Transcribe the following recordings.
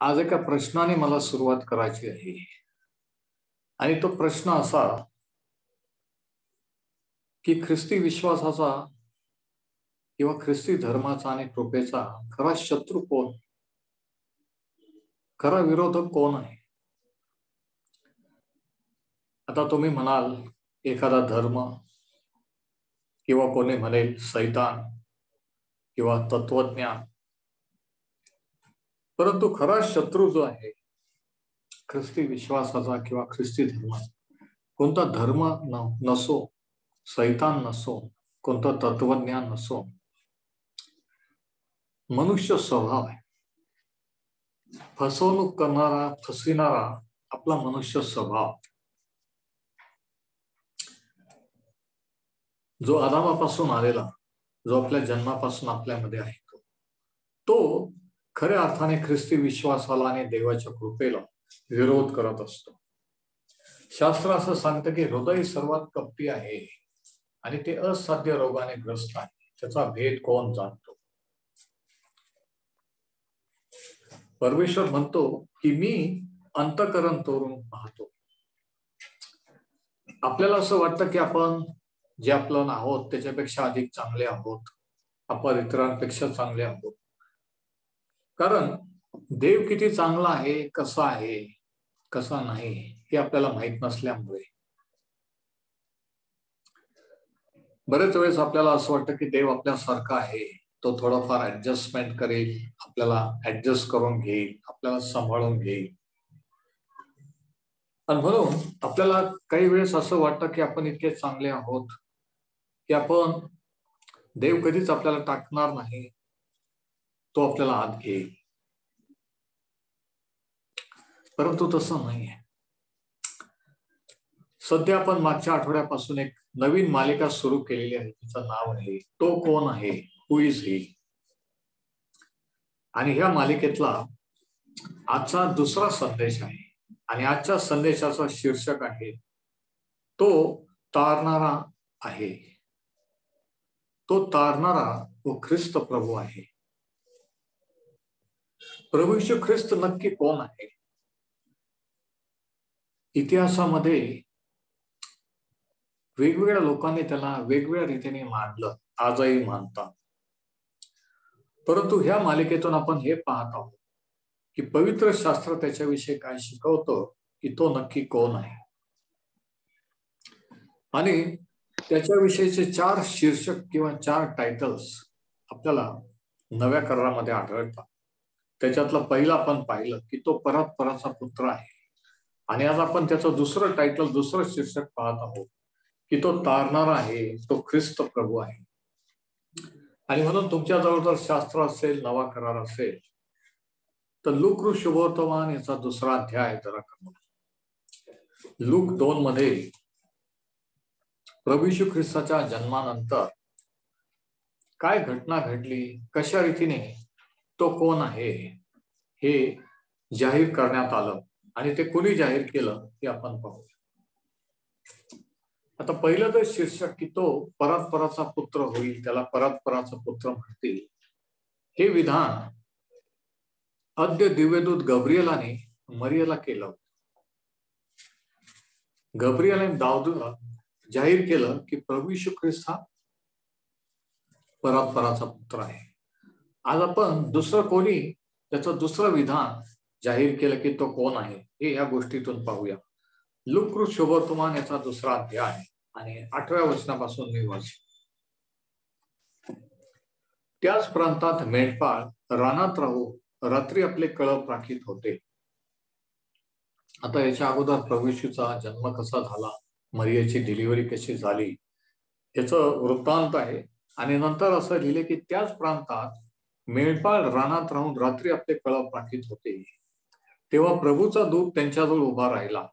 आज एका प्रश्नाने मला सुरुवात करायची आहे आणि तो प्रश्न असा की ख्रिस्ती विश्वासाचा किंवा ख्रिस्ती धर्माचा आणि कृपेचा खरा शत्रू कोण, खरा विरोधक कोण आहे? आता तुम्ही म्हणाल एखादा धर्म किंवा कोणी म्हणेल सैतान किंवा तत्वज्ञान, परंतु खरा शत्रू जो आहे ख्रिस्ती विश्वासाचा किंवा ख्रिस्ती धर्म, कोणता धर्म नसो, सैतान नसो, कोणता तत्वज्ञान नसो, मनुष्य स्वभाव आहे. फसवणूक करणारा, फसविणारा आपला मनुष्य स्वभाव, जो आदामापासून आलेला, जो आपल्या जन्मापासून आपल्यामध्ये आहे, तो खऱ्या अर्थाने ख्रिस्ती विश्वासाला आणि देवाच्या कृपेला विरोध करत असतो. शास्त्र असं सांगतं की हृदय सर्वात कपटी आहे आणि ते असाध्य रोगाने ग्रस्त आहे, त्याचा भेद कोण जाणतो. परमेश्वर म्हणतो की मी अंतःकरण तोडून पाहतो. आपल्याला असं वाटतं की आपण जे आपलं आहोत त्याच्यापेक्षा अधिक चांगले आहोत, आपण इतरांपेक्षा चांगले आहोत, कारण देव किती चांगला आहे, कसा नाही हे आपल्याला माहित नसल्यामुळे बरेच वेळेस आपल्याला असं वाटतं की देव आपल्यासारखा आहे, तो थोडंफार ऍडजस्टमेंट करेल, आपल्याला ऍडजस्ट करून घेईल, आपल्याला सांभाळून घेईल. आणि म्हणून आपल्याला काही वेळेस असं वाटतं की आपण इतके चांगले आहोत की आपण देव कधीच आपल्याला टाकणार नाही, तो आपल्याला आत घेईल. परंतु तसं नाहीये. सध्या आपण मागच्या आठवड्यापासून एक नवीन मालिका सुरू केलेली आहे, तिचं नाव आहे तो कोण आहे, हु इज ही. आणि ह्या मालिकेतला आजचा दुसरा संदेश आहे आणि आजच्या संदेशाचा शीर्षक आहे तो तारणारा आहे. तो तारणारा व ख्रिस्त प्रभू आहे. प्रभू येशू ख्रिस्त नक्की कोण आहे? इतिहासामध्ये वेगवेगळ्या लोकांनी त्याला वेगवेगळ्या रीतीने मानलं, आजही मानतात. परंतु ह्या मालिकेतून आपण हे पाहत आहोत की पवित्र शास्त्र त्याच्याविषयी काय शिकवतं, की तो नक्की कोण आहे. आणि त्याच्याविषयीचे 4 शीर्षक किंवा 4 टायटल्स आपल्याला नव्या करारामध्ये आढळतात. त्याच्यातलं पहिलं आपण पाहिलं की तो परात्पराचा पुत्र आहे. आणि आज आपण त्याचं दुसरं टायटल, दुसरं शीर्षक पाहत आहोत की तो तारणारा आहे, तो ख्रिस्त प्रभू आहे. आणि म्हणून तुमच्याजवळ जर शास्त्र असेल, नवा करार असेल, तर लूक शुभवर्तमान याचा दुसरा अध्याय जरा करू. लूक 2 मध्ये प्रभू येशू ख्रिस्ताच्या जन्मानंतर काय घटना घडली, कशा रीतीने तो कोण आहे हे जाहीर करण्यात आलं आणि ते कोणी जाहीर केलं हे आपण पाहू. आता पहिलं तर शीर्षक की तो परात्पराचा पुत्र होईल, त्याला परात्पराचा पुत्र म्हणतील, हे विधान आद्य दिव्यदूत गब्रिएलाने मरियला केलं. गब्रिएलाने दाऊदला जाहीर केलं की प्रभू येशू ख्रिस्त हा परात्पराचा पुत्र आहे. आज आपण दुसरं कोणी त्याचं दुसरं विधान जाहीर केलं की तो कोण आहे हे या गोष्टीतून पाहूया. लूक शुभवर्तमान याचा दुसरा अध्याय आणि 8व्या वचनापासून मी वाचतो. त्याच प्रांतात मेंढपाळ रानात राहू रात्री आपले कळप राखीत होते. आता याच्या अगोदर प्रभू येशूचा जन्म कसा झाला, मरियाची डिलिव्हरी कशी झाली याचं वृत्तांत आहे. आणि नंतर असं लिहिले की त्याच प्रांतात मेंढपाळ रानात राहून रात्री आपले कळप राखीत होते. तेव्हा प्रभूचा दूत त्यांच्याजवळ उभा राहिला.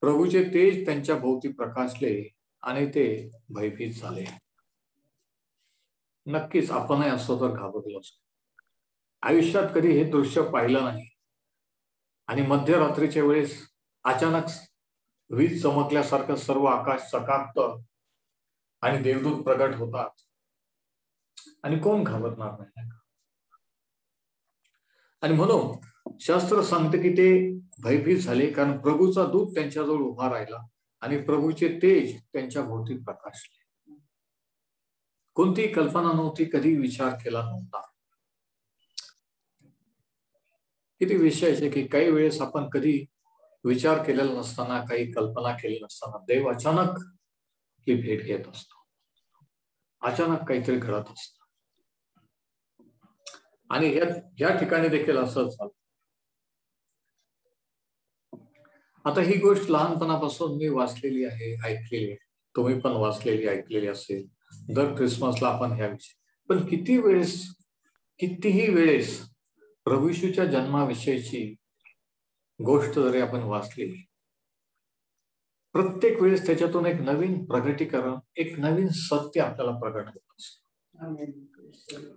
प्रभूचे तेज त्यांच्या भोवती प्रकाशले आणि ते भयभीत झाले. नक्कीच आपणही असं तर घाबरलो असतो. आयुष्यात कधी हे दृश्य पाहिलं नाही आणि मध्यरात्रीच्या वेळेस अचानक वीज चमकल्यासारखं सर्व आकाश चकाकतं आणि देवदूत प्रगट होतात आणि कोण घाबरणार नाही. आणि म्हणून शास्त्र सांगते की ते भयभीत झाले, कारण प्रभूचा दूत त्यांच्याजवळ उभा राहिला आणि प्रभूचे तेज त्यांच्या भोवती प्रकाशले. कोणती कल्पना नव्हती, कधी विचार केला नव्हता. किती विशेष आहे की काही वेळेस आपण कधी विचार केलेला नसताना, काही कल्पना केली नसताना देव अचानक ही भेट घेत असतो, अचानक काहीतरी घडत असत. आणि या ठिकाणी देखील असंच झालं. आता ही गोष्ट लहानपणापासून मी वाचलेली आहे, ऐकलेली आहे, तुम्ही पण वाचलेली ऐकलेली असेल. दर ख्रिसमसला आपण ह्या विषयी, पण कितीही वेळेस प्रभू येशूच्या जन्माविषयीची गोष्ट जरी आपण वाचली, प्रत्येक वेळेस त्याच्यातून एक नवीन प्रगटीकरण, एक नवीन सत्य आपल्याला प्रगट होत असतं.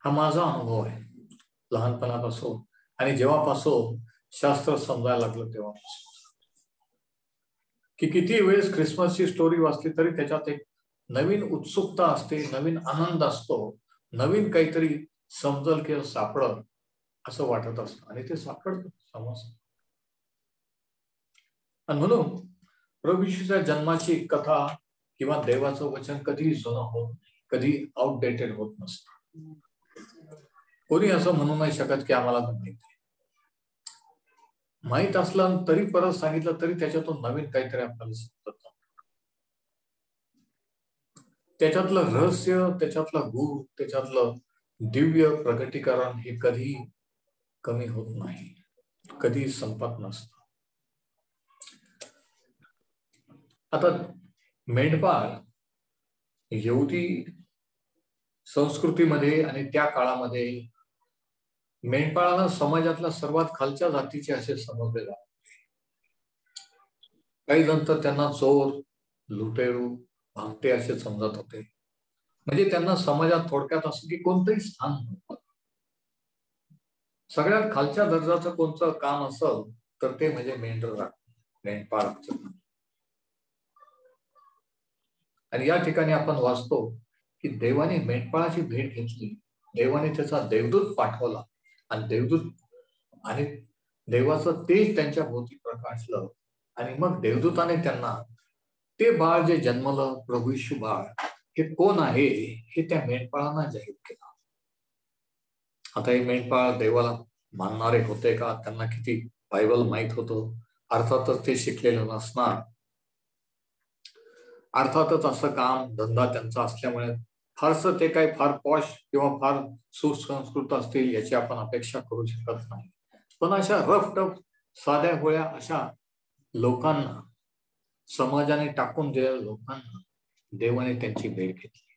हा माझा अनुभव आहे लहानपणापासून, आणि जेव्हापासून शास्त्र समजायला लागलं तेव्हापासून, की किती वेळेस ख्रिसमसची स्टोरी वाचली तरी त्याच्यात एक नवीन उत्सुकता असते, नवीन आनंद असतो, नवीन काहीतरी समजल किंवा सापडल असं वाटत असतं, आणि ते सापडतं, समजतं. आणि म्हणून प्रभू येशूच्या जन्माची कथा किंवा देवाचं वचन कधी जुनं होत नाही, कधी आउटडेटेड होत नसतं. कोणी असं म्हणू नाही शकत की आम्हाला माहित असलं तरी परत सांगितलं तरी त्याच्यातून नवीन काहीतरी आपल्याला समजत. त्याच्यातलं रहस्य, त्याच्यातलं गुण, त्याच्यातलं दिव्य प्रगटीकरण हे कधी कमी होत नाही, कधी संपत नसतं. आता मेंढपाळ यहुदी संस्कृतीमध्ये आणि त्या काळामध्ये मेंढपाळांना समाजातल्या सर्वात खालच्या जातीचे असे समजले जात. काही जण तर त्यांना चोर, लुटेरू, भामटे असे समजत होते. म्हणजे त्यांना समाजात थोडक्यात असं की कोणतंही स्थान नव्हतं. सगळ्यात खालच्या दर्जाचं कोणतं काम असेल तर ते म्हणजे मेंढपाळ. आणि या ठिकाणी आपण वाचतो की देवाने मेंढपाळाची भेट घेतली, देवाने त्याचा देवदूत पाठवला, आणि देवाचं तेज त्यांच्या भोवती प्रकाशलं, आणि मग देवदूताने त्यांना ते बाळ जे जन्मलं, प्रभू येशू बाळ, हे कोण आहे हे त्या मेंढपाळांना जाहीर केलं. आता हे मेंढपाळ देवाला मानणारे होते का, त्यांना किती बायबल माहित होतं? अर्थातच ते शिकलेलं नसणार, अर्थातच असं काम धंदा त्यांचा असल्यामुळे फारसं ते काही फार पॉश किंवा फार सुसंस्कृत असतील याची आपण अपेक्षा करू शकत नाही. पण अशा रफ टफ साध्या गोळ्या अशा लोकांना, समाजाने टाकून दिलेल्या लोकांना देवाने त्यांची भेट घेतली.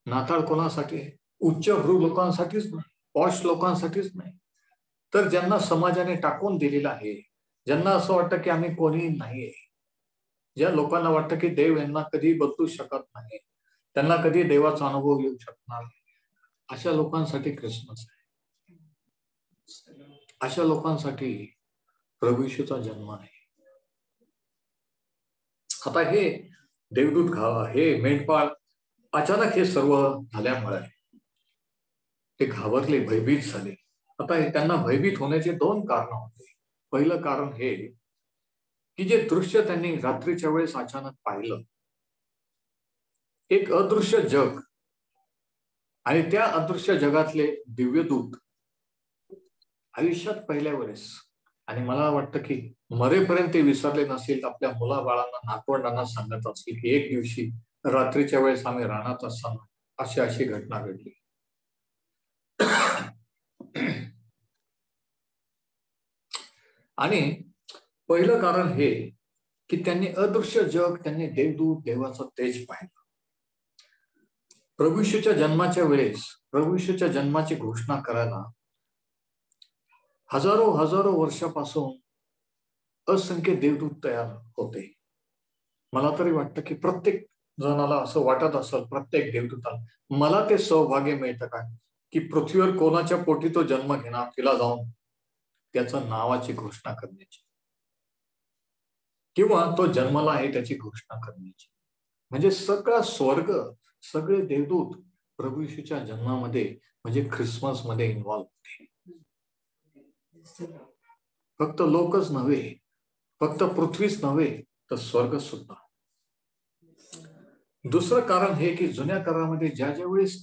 नाताळ कोणासाठी? उच्चभ्रू लोकांसाठीच नाही, पॉश लोकांसाठीच नाही, तर ज्यांना समाजाने टाकून दिलेलं आहे, ज्यांना असं वाटतं की आम्ही कोणी नाहीये, ज्या लोकांना वाटतं की देव यांना कधी बदलू शकत नाही, त्यांना कधी देवाचा अनुभव येऊ शकणार, अशा लोकांसाठी ख्रिसमस आहे. अशा लोकांसाठी प्रभू येशूचा जन्म आहे. आता हे देवदूत हे मेंढपाळ अचानक हे सर्व झाल्यामुळे ते घाबरले, भयभीत झाले. आता त्यांना भयभीत होण्याचे दोन कारण होते. पहिलं कारण हे की जे दृश्य त्यांनी रात्रीच्या वेळेस अचानक पाहिलं, एक अदृश्य जग, आणि त्या अदृश्य जगातले दिव्यदूत आयुष्यात पहिल्या वेळेस, आणि मला वाटतं की मरेपर्यंत ते विसरले नसेल, आपल्या मुलाबाळांना, नातवंडांना सांगत असतील की एक दिवशी रात्रीच्या वेळेस आम्ही रानात असताना अशी घटना घडली. आणि पहिलं कारण हे की त्यांनी अदृश्य जग, त्यांनी देवदूत, देवाचं तेज पाहिलं. प्रभू येशूच्या जन्माच्या वेळेस प्रभू येशूच्या जन्माची घोषणा करायला हजारो वर्षापासून असंख्य देवदूत तयार होते. मला तरी वाटतं की प्रत्येक जणाला असं वाटत असेल, प्रत्येक देवदूताला, मला ते सौभाग्य मिळतं का की पृथ्वीवर कोणाच्या पोटी तो जन्म घेणार, तिला जाऊन त्याचं नावाची घोषणा करण्याची, किंवा तो जन्मला आहे त्याची घोषणा करण्याची. म्हणजे सगळा स्वर्ग, सगळे देवदूत प्रभू येशूच्या जन्मामध्ये म्हणजे ख्रिसमस मध्ये इन्व्हॉल्व होते. फक्त लोकच नव्हे, फक्त पृथ्वीच नव्हे, तर स्वर्ग सुद्धा. दुसरं कारण हे की जुन्या करारामध्ये ज्या ज्या वेळेस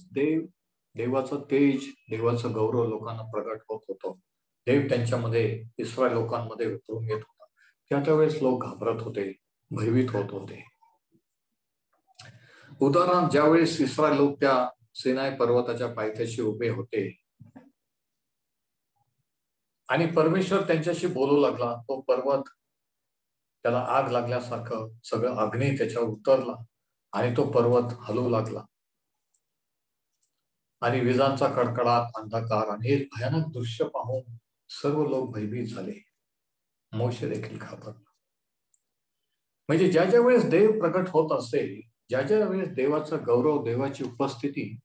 देवाचं तेज, देवाचं गौरव लोकांना प्रगट होत होतं, देव त्यांच्यामध्ये, इस्रायल लोकांमध्ये उतरून येत होता, त्या वेळेस लोक घाबरत होते, भयभीत होत होते. उदाहरण, ज्यावेळेस इस्रायल लोक त्या सिनाई पर्वताच्या पायथ्याशी उभे होते आणि परमेश्वर त्यांच्याशी बोलू लागला, तो पर्वत त्याला आग लागल्यासारखं सगळं अग्नी त्याच्यावर उतरला आणि तो पर्वत हलू लागला आणि विजांचा कडकडाट, अंधकार आणि हे भयानक दृश्य पाहून सर्व लोक भयभीत झाले. मोशे देखील घाबरला. म्हणजे ज्या ज्या वेळेस देव प्रगट होत असेल, ज्या ज्या वेळेस देवाचा गौरव, देवाची उपस्थिती,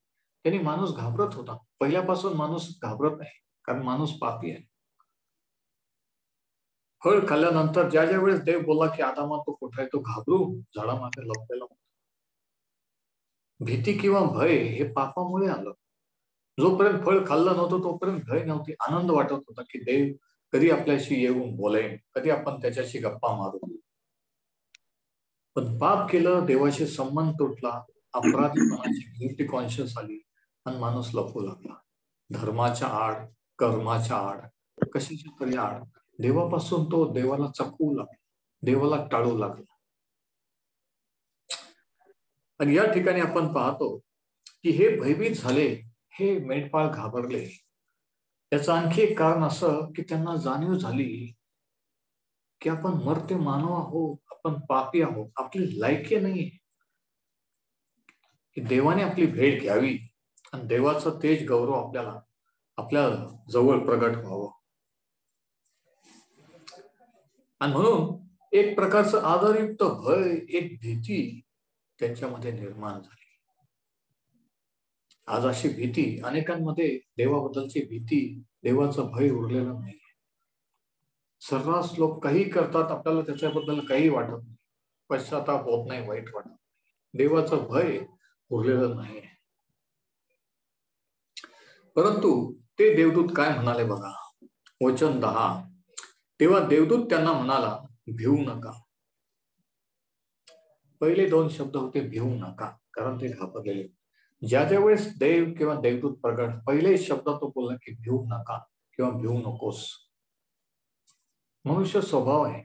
त्यांनी माणूस घाबरत होता. पहिल्यापासून माणूस घाबरत नाही, कारण माणूस पापी आहे. फळ खाल्ल्यानंतर ज्या ज्या वेळेस देव बोलला की आदामा तो कुठे आहे, तो घाबरू झाडामागे लपलेला. भीती किंवा भय हे पापामुळे आलं. जोपर्यंत फळ खाल्लं नव्हतं तोपर्यंत भय नव्हती, आनंद वाटत होता की देव कधी आपल्याशी येऊन बोलेन, कधी आपण त्याच्याशी गप्पा मारू. पण पाप केलं, देवाशी संबंध तुटला, अपराधीपणाची गिल्टी कॉन्शियस आली आणि माणूस लपू लागला. धर्माच्या आड, कर्माच्या आड, कशाच्या तरी आड देवापासून तो देवाला चकवू लागला, देवाला टाळू लागला. आणि या ठिकाणी आपण पाहतो की हे भयभीत झाले, हे मेंढपाळ घाबरले. याचं आणखी एक कारण असं की त्यांना जाणीव झाली की आपण मर्त्य मानव आहोत, आपण पापी आहोत, आपली लायकी नाही की देवाने आपली भेट घ्यावी आणि देवाचं तेज, गौरव आपल्याला आपल्या जवळ प्रगट व्हावं. आणि म्हणून एक प्रकारचं आदरयुक्त भय, एक भीती त्यांच्यामध्ये निर्माण झाली. आज अशी भीती अनेकांमध्ये, देवाबद्दलची भीती, देवाचं भय उरलेलं नाही. सर्रास लोक काही करतात, आपल्याला त्याच्याबद्दल काही वाटत नाही, पश्चाताप होत नाही, वाईट वाटत नाही. देवाचं भय उरलेलं नाही. परंतु ते देवदूत काय म्हणाले बघा, वचन 10. तेव्हा देवदूत त्यांना म्हणाला, भिवू नका. पहिले 2 शब्द होते भिवू नका, कारण ते घाबरलेले. ज्या ज्या वेळेस देव किंवा देवदूत प्रगट, पहिले शब्द तो बोलला की भिवू नका किंवा भिवू नकोस. मनुष्य स्वभाव आहे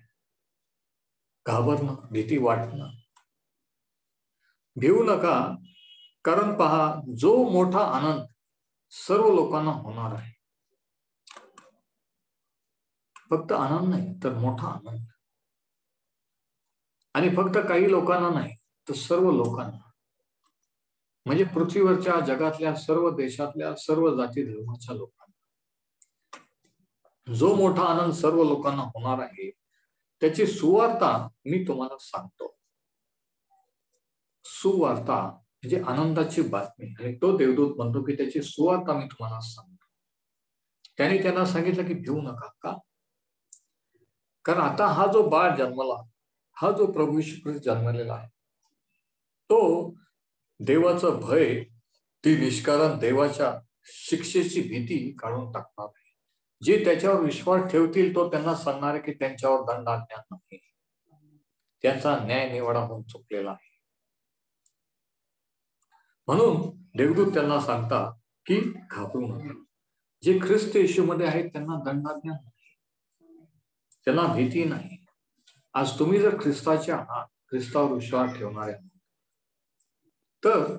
घाबरणं, भीती वाटणं. भिवू नका, कारण पहा, जो मोठा आनंद सर्व लोकांना होणार आहे. फक्त आनंद नाही तर मोठा आनंद. आणि फक्त काही लोकांना नाही तर सर्व लोकांना, म्हणजे पृथ्वीवरच्या, जगातल्या सर्व देशातल्या, सर्व जाती धर्माच्या लोकांना जो मोठा आनंद सर्व लोकांना होणार आहे, त्याची सुवार्ता मी तुम्हाला सांगतो. सुवार्ता म्हणजे आनंदाची बातमी. आणि तो देवदूत म्हणतो की त्याची सुवार्ता मी तुम्हाला सांगतो. त्याने त्यांना सांगितलं की भिवू नका. का? कारण आता हा जो बाळ जन्मला, हा जो प्रभू येशू ख्रिस्त जन्मलेला आहे, तो देवाचं भय, ती निष्कारण देवाच्या शिक्षेची भीती काढून टाकणार आहे. जे त्याच्यावर विश्वास ठेवतील तो त्यांना सांगणार आहे की त्यांच्यावर दंडाज्ञा नाही, त्यांचा न्याय निवाडा होऊन चुकलेला आहे. म्हणून देवदूत त्यांना सांगतात की घाबरू नका. जे ख्रिस्त येशूमध्ये आहेत त्यांना दंडाज्ञा नाही, त्यांना भीती नाही. आज तुम्ही जर ख्रिस्ताच्या आहात, ख्रिस्तावर विश्वास ठेवणारे आहात, तर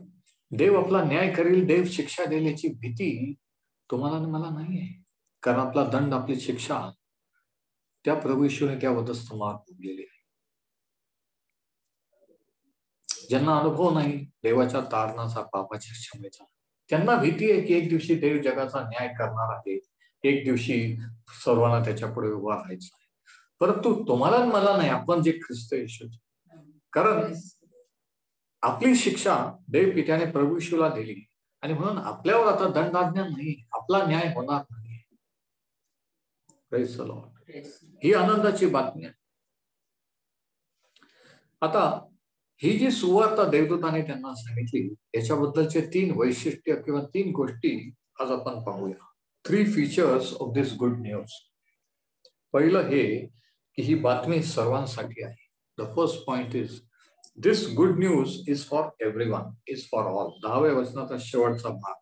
देव आपला न्याय करेल, देव शिक्षा देईल याची भीती तुम्हाला आणि मला नाही आहे. कारण आपला दंड, आपली शिक्षा त्या प्रभू येशूने त्या वधस्तंभावर भोगलेली आहे. ज्यांना अनुभव नाही देवाच्या तारणाचा, पापाच्या क्षमेचा, त्यांना भीती आहे की एक दिवशी देव जगाचा न्याय करणार आहे, एक दिवशी सर्वांना त्याच्या पुढे उभा राहायचं आहे. परंतु तुम्हाला मला नाही, आपण जे ख्रिस्त येशू, कारण आपली शिक्षा देव पित्याने प्रभू येशूला दिली आणि म्हणून आपल्यावर आता दंडाज्ञा नाही, आपला न्याय होणार नाही. Praise the Lord. ही आनंदाची बातमी आहे. आता ही जी सुवार्ता देवदूताने त्यांना सांगितली, याच्याबद्दलचे 3 वैशिष्ट्य किंवा 3 गोष्टी आज आपण पाहूया. 3 features of this good news. पहिलं हे की ही बातमी सर्वांसाठी आहे. The first point is this good news is for everyone, is for all. 10व्या वचनाचा शेवटचा भाग.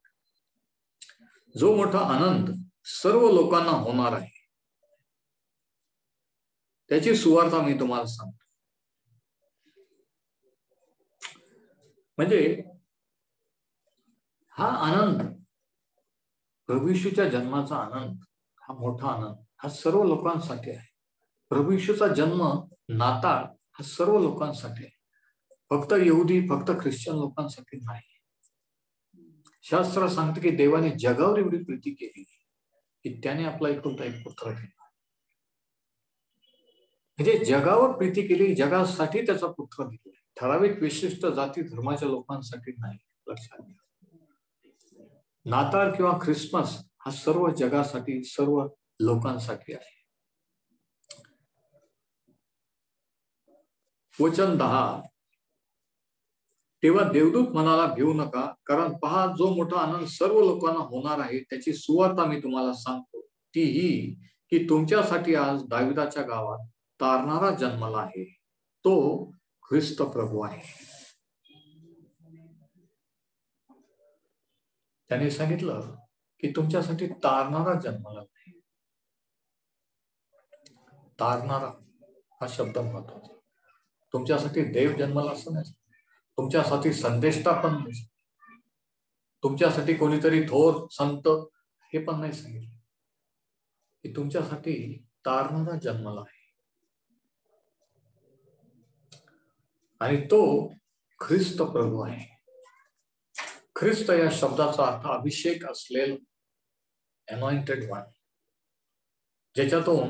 जो मोठा आनंद सर्व लोकांना होणार आहे त्याची सुवार्ता मी तुम्हाला सांगतो. म्हणजे हा आनंद, प्रभू येशूच्या जन्माचा आनंद, हा मोठा आनंद, हा सर्व लोकांसाठी आहे. प्रभू येशूचा जन्म, नाताळ, हा सर्व लोकांसाठी आहे. फक्त यहुदी, फक्त ख्रिश्चन लोकांसाठी नाही. शास्त्र सांगते की देवाने जगावर एवढी प्रीती केली की त्याने आपला एकुलता एक पुत्र दिला. म्हणजे जगावर प्रीती केली, जगासाठी त्याचा पुत्र दिला. ठराविक विशिष्ट जाती धर्माच्या लोकांसाठी नाही. लक्षात घ्या. नाताळ किंवा ख्रिसमस हा सर्व जगासाठी, सर्व लोकांसाठी आहे. वचन 10. तेव्हा देवदूत म्हणाला, भिवू नका, कारण पहा जो मोठा आनंद सर्व लोकांना होणार आहे त्याची सुवार्ता मी तुम्हाला सांगतो. ती ही की तुमच्यासाठी आज दाविदाच्या गावात तारणारा जन्मला आहे. तो ख्रिस्त प्रभू आहे. त्याने सांगितलं की तुमच्यासाठी तारणारा जन्मला आहे. तारणारा हा शब्द महत्वाचा. तुमच्यासाठी देव जन्मला असं नाही, तुमच्यासाठी संदेष्टा पण नाही, तुमच्यासाठी कोणीतरी थोर संत हे पण नाही सांगितलं, की तुमच्यासाठी तारणारा जन्मला आहे. आणि तो ख्रिस्त प्रभू आहे. ख्रिस्त या शब्दाचा अर्थ अभिषेक असलेला, अनॉइंटेड वन, ज्याच्यातून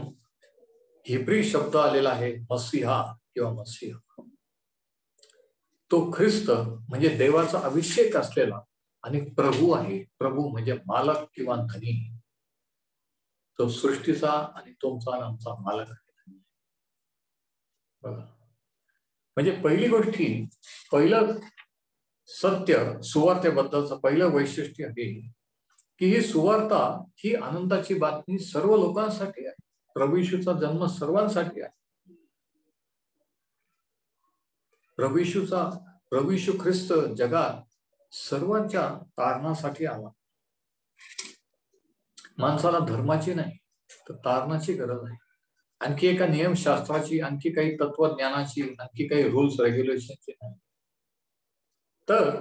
हिब्री शब्द आलेला आहे मसीहा किंवा मसीहा. तो ख्रिस्त म्हणजे देवाचा अभिषेक असलेला आणि प्रभू आहे. प्रभू म्हणजे मालक किंवा धनी. तो सृष्टीचा आणि तुमचा आणि आमचा मालक आहे. बघा, म्हणजे पहिली गोष्टी, पहिलं सत्य सुवार्तेबद्दलचं पहिलं वैशिष्ट्य हे की ही सुवार्ता, ही आनंदाची बातमी सर्व लोकांसाठी आहे. प्रभू येशूचा जन्म सर्वांसाठी आहे. प्रभू येशू ख्रिस्त जगात सर्वांच्या तारणासाठी आला. माणसाला धर्माची नाही तर तारणाची गरज आहे. आणखी एका नियमशास्त्राची, आणखी काही तत्वज्ञानाची, आणखी काही रूल्स रेग्युलेशनची नाही. तर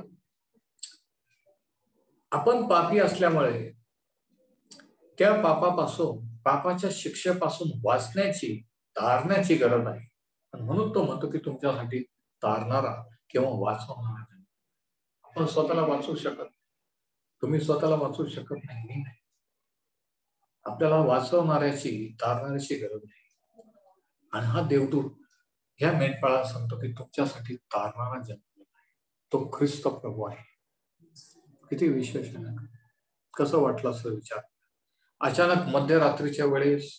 आपण पापी असल्यामुळे त्या पापापासून, पापाच्या शिक्षेपासून वाचण्याची, तारण्याची गरज आहे. म्हणून तो म्हणतो की तुमच्यासाठी तारणारा किंवा वाचवणारा नाही. आपण स्वतःला वाचवू शकत नाही, तुम्ही स्वतःला वाचवू शकत नाही, मी नाही. आपल्याला वाचवणाऱ्याची, तारणाऱ्याची गरज नाही. आणि हा देवदूत ह्या मेंढपाळाला सांगतो की तुमच्यासाठी तारणारा जन्मला आहे. तो ख्रिस्त प्रभू आहे. किती विशेष आहे ना. कसं वाटलं असं विचार. अचानक मध्यरात्रीच्या वेळेस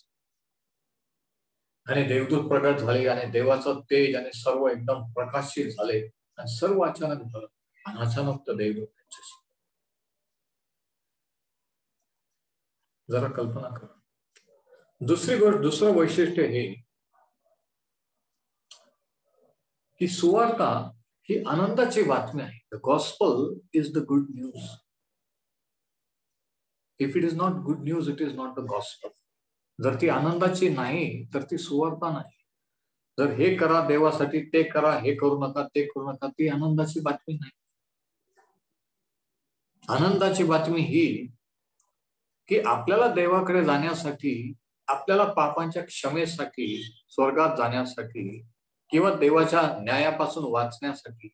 आणि देवदूत प्रगट झाले आणि देवाचं तेज आणि सर्व एकदम प्रकाशित झाले आणि सर्व अचानक झालं. आणि अचानक तो देवदूत त्यांच्याशी. जरा कल्पना करा. दुसरी गोष्ट, दुसरं वैशिष्ट्य हे की सुवार्ता ही आनंदाची बातमी आहे. The gospel is the good news. If it is not good news, it is not the gospel. जर ती आनंदाची नाही तर ती सुवार्ता नाही. जर हे करा देवासाठी, ते करा, हे करू नका, ते करू नका, ती आनंदाची बातमी नाही. आनंदाची बातमी ही की आपल्याला देवाकडे जाण्यासाठी, आपल्याला पापांच्या क्षमेसाठी, स्वर्गात जाण्यासाठी किंवा देवाच्या न्यायापासून वाचण्यासाठी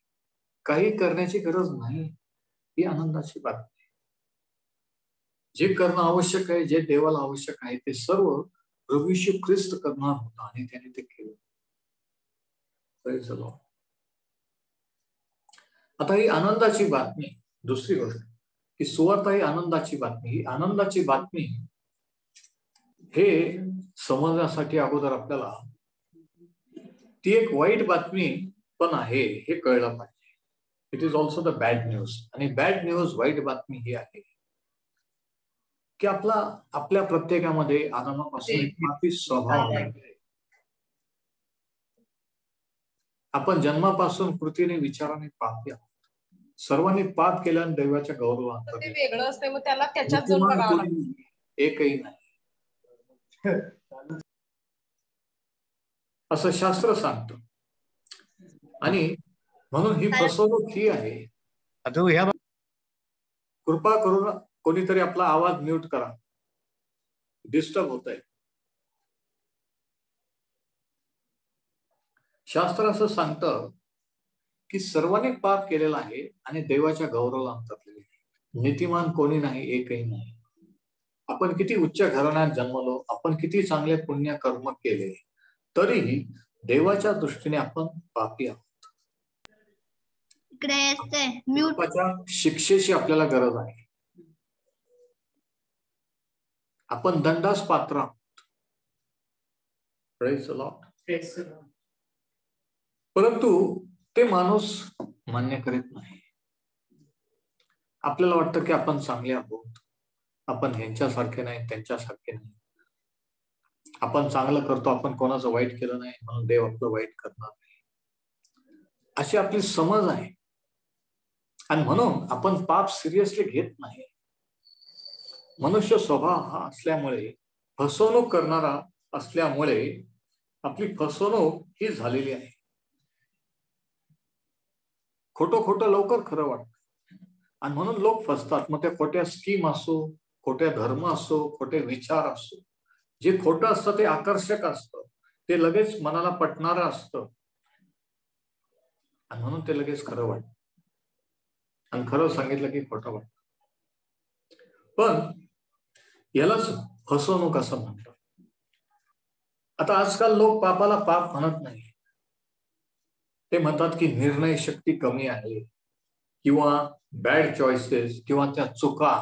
काही करण्याची गरज नाही. ही आनंदाची बातमी. जे करणं आवश्यक आहे, जे देवाला आवश्यक आहे, ते सर्व प्रभू येशू ख्रिस्त करणार होता आणि त्याने ते केलं. आता ही आनंदाची बातमी, दुसरी गोष्ट की सुवार्ता ही आनंदाची बातमी. ही आनंदाची बातमी हे समजण्यासाठी अगोदर आपल्याला ती एक वाईट बातमी पण आहे हे कळलं पाहिजे. It is also the bad news. आणि बॅड न्यूज, वाईट बातमी ही आहे की आपल्या प्रत्येकामध्ये आदामापासून एक पापी स्वभाव आहे. आपण जन्मापासून कृतीने विचाराने पापी आहोत. सर्वांनी पाप केल्याने दैवाच्या गौरवात ते वेगळं असते, मग त्याला त्याच्यात जाऊन बघावं लागतं. एकही नाही असं शास्त्र सांगतं. आणि म्हणून ही फसवणूक ही आहे. कृपा करून कोणीतरी आपला आवाज म्यूट करा, डिस्टर्ब होत आहे. शास्त्र असं सांगतं की सर्वांनी पाप केलेला आहे आणि देवाच्या गौरवाला अंतरलेले आहे. नीतिमान कोणी नाही, एकही नाही. आपण किती उच्च घराण्यात जन्मलो, आपण किती चांगले पुण्य कर्म केले, तरीही देवाच्या दृष्टीने आपण पापी आहोत. शिक्षेची आपल्याला गरज आहे. आपण दंडास पात्र आहोत. परंतु ते माणूस मान्य करीत नाही. आपल्याला वाटतं की आपण चांगले आहोत, आपण ह्यांच्यासारखे नाही, त्यांच्यासारखे नाही, आपण चांगलं करतो, आपण कोणाचं वाईट केलं नाही म्हणून देव आपलं वाईट करणार नाही, अशी आपली समज आहे. आणि म्हणून आपण पाप सिरियसली घेत नाही. मनुष्य स्वभाव हा असल्यामुळे, फसवणूक करणारा असल्यामुळे आपली फसवणूक ही झालेली आहे. खोटं लवकर खरं वाटतं आणि म्हणून लोक फसतात. मग त्या खोट्या स्कीम असो, खोट्या धर्म असो, खोटे विचार असो, जे खोटं असतं ते आकर्षक असतं, ते लगेच मनाला पटणारं असतं आणि म्हणून ते लगेच खरं वाटतं. आणि खरं सांगितलं की खोटं वाटतं. पण यालाच फसवणूक असं म्हणतात. आता आजकाल लोक पापाला पाप म्हणत नाही. ते म्हणतात की निर्णय शक्ती कमी आहे, किंवा बॅड चॉईसेस, किंवा त्या चुका.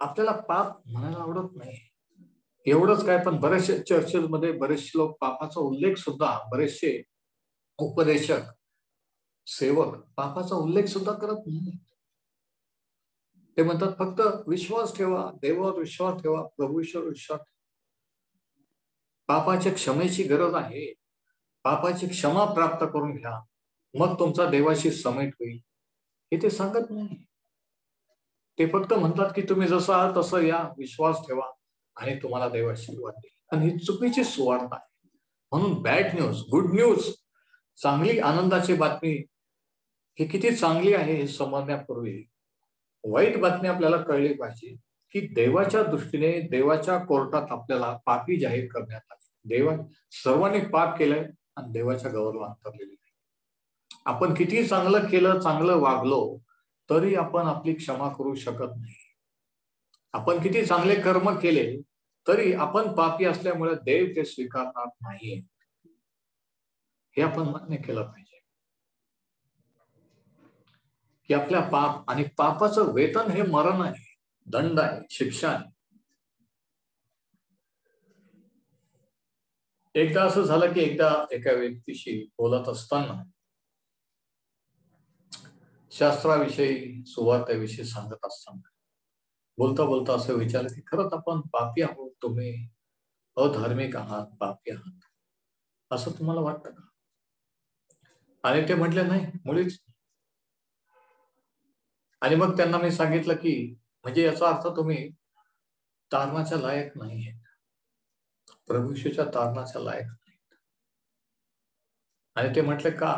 आपल्याला पाप म्हणायला आवडत नाही. एवढंच काय, पण बरेचसे चर्चेमध्ये बरेचसे लोक पापाचा उल्लेख सुद्धा, बरेचसे उपदेशक, सेवक पापाचा उल्लेख सुद्धा करत नाही. ते म्हणतात फक्त विश्वास ठेवा, देवावर विश्वास ठेवा, प्रभूश्वर विश्वास. पापाच्या क्षमेची गरज आहे. पापाची क्षमा प्राप्त करून घ्या, मग तुमचा देवाशी समेट होईल, हे ते सांगत नाही. ते फक्त म्हणतात की तुम्ही जसं आहात तसं या, विश्वास ठेवा आणि तुम्हाला देव आशीर्वाद देईल. आणि ही चुकीची सुवार्ता आहे. म्हणून बॅड न्यूज, गुड न्यूज, चांगली आनंदाची बातमी ही किती चांगली आहे हे समजण्यापूर्वी वाईट बातमी आपल्याला कळली पाहिजे की देवाच्या दृष्टीने, देवाच्या कोर्टात आपल्याला पापी जाहीर करण्यात आले. सर्वांनी पाप केलंय आणि देवाच्या गौरवाला अंतरलेले आहे. आपण किती चांगलं केलं, चांगलं वागलो, तरी आपण आपली क्षमा करू शकत नाही. आपण किती चांगले कर्म केले तरी आपण पापी असल्यामुळे देव ते स्वीकारणार नाही. हे आपण मान्य केलं पाहिजे की आपल्या पाप आणि पापाचं वेतन हे मरण आहे, दंड आहे, शिक्षा आहे. एकदा असं झालं की एकदा एका व्यक्तीशी बोलत असताना शास्त्राविषयी, सुवार्तेविषयी सांगत असताना बोलता बोलता असं विचारलं की खरंच आपण पापी आहोत, तुम्ही अधार्मिक आहात, पापी आहात, असं तुम्हाला वाटतं का? आणि ते म्हटले नाही, मुळीच. आणि मग त्यांना मी सांगितलं की म्हणजे याचा अर्थ तुम्ही तारणाच्या लायक नाही, प्रभू येशूच्या तारणाच्या लायक नाही. आणि ते म्हटले का?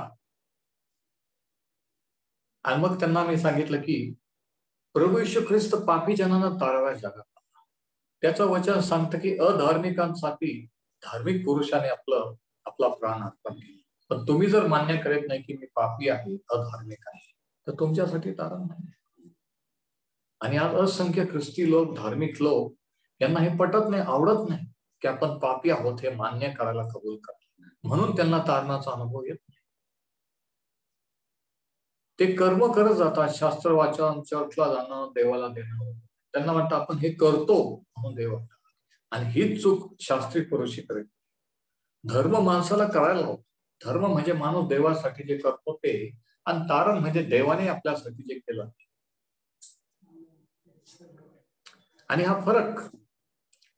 आणि मग त्यांना मी सांगितलं की प्रभू येशू ख्रिस्त पापी जनांना तारवायला जगात. त्याचं वचन सांगतं की अधार्मिकांसाठी धार्मिक पुरुषाने आपला प्राण अर्पण केला. पण तुम्ही जर मान्य करत नाही की मी पापी आहे, अधार्मिक आहे, तर तुमच्यासाठी तारण नाही. आणि आज असंख्य ख्रिस्ती लोक, धार्मिक लोक, यांना हे पटत नाही, आवडत नाही की आपण पापी आहोत हे मान्य करायला कबूल करा. म्हणून त्यांना तारणाचा अनुभव येत नाही. ते कर्म करत जातात, शास्त्र वाचन, चर्चला जाणं, देवाला देणं. त्यांना वाटतं आपण हे करतो म्हणून देव. आणि हीच चूक शास्त्री पुरुषी करेल. धर्म माणसाला करायला हवं. धर्म म्हणजे माणूस देवासाठी जे करतो ते, आणि तारण म्हणजे देवाने आपल्यासाठी जे केलं. आणि हा फरक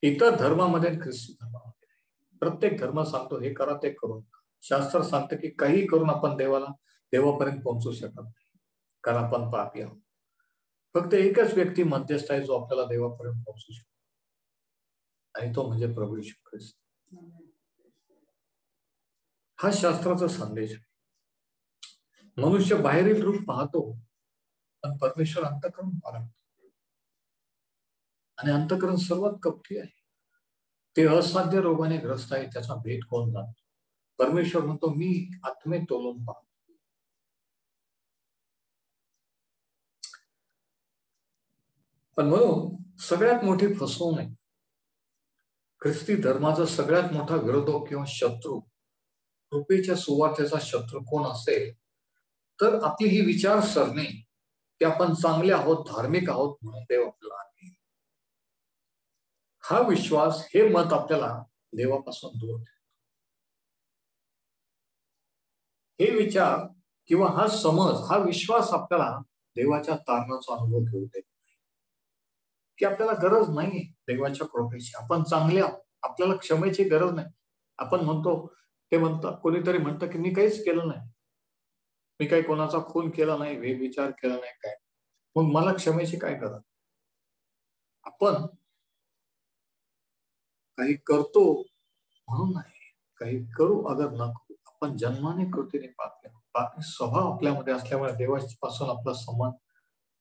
इतर धर्मामध्ये आणि ख्रिस्ती धर्मामध्ये आहे. प्रत्येक धर्म सांगतो हे करा ते करून. शास्त्र सांगतं की काही करून आपण देवापर्यंत पोहोचू शकत नाही, कारण आपण पापी आहोत. फक्त एकच व्यक्ती मध्यस्थ आहे जो आपल्याला देवापर्यंत पोहोचू शकतो, आणि तो म्हणजे प्रभू येशू ख्रिस्त. हा शास्त्राचा संदेश आहे. मनुष्य बाहेरील रूप पाहतो, पण परमेश्वर अंतःकरण पाहतो, आणि अंतःकरण सर्वात कपटी आहे. ते असाध्य रोगाने ग्रस्त आहे, त्याचा भेद कोण जाणतो? परमेश्वर म्हणतो मी आत्मे तोलून पाहतो. पण म्हणून सगळ्यात मोठी फसवणूक, ख्रिस्ती धर्माचा सगळ्यात मोठा विरोधक किंवा शत्रू, कृपेच्या सुवार्तेचा शत्रू कोण असेल तर आपली ही विचारसरणी की आपण चांगले आहोत, धार्मिक आहोत म्हणून देव आपल्याला आहे. हा विश्वास, हे मत आपल्याला देवापासून दूर ठेवतो. हे विचार किंवा हा समज, हा विश्वास आपल्याला देवाच्या तारणाचा अनुभव घेऊ देत नाही, की आपल्याला गरज नाही देवाच्या कृपेची, आपण चांगले आहोत, आपल्याला क्षमेची गरज नाही. आपण म्हणतो, ते म्हणतात, कोणीतरी म्हणतं की मी काहीच केलं नाही, मी काही कोणाचा खून केला नाही, विचार केला नाही, काय, मग मला क्षमेची काय गरज? आपण काही करतो म्हणून नाही, काही करू अगर न करू, आपण जन्माने कृतीने पापी स्वभाव आपल्यामध्ये असल्यामुळे देवापासून आपला संबंध